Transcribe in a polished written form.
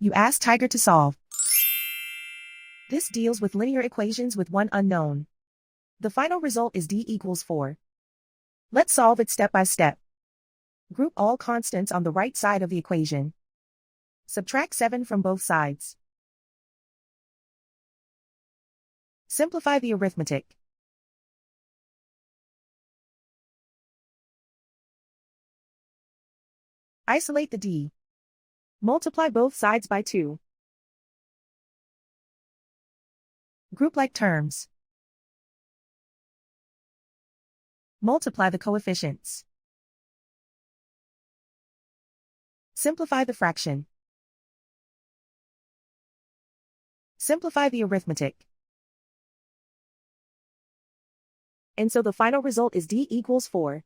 You ask Tiger to solve. This deals with linear equations with one unknown. The final result is d equals 4. Let's solve it step by step. Group all constants on the right side of the equation. Subtract 7 from both sides. Simplify the arithmetic. Isolate the d. Multiply both sides by 2. Group like terms. Multiply the coefficients. Simplify the fraction. Simplify the arithmetic. And so the final result is d equals 4.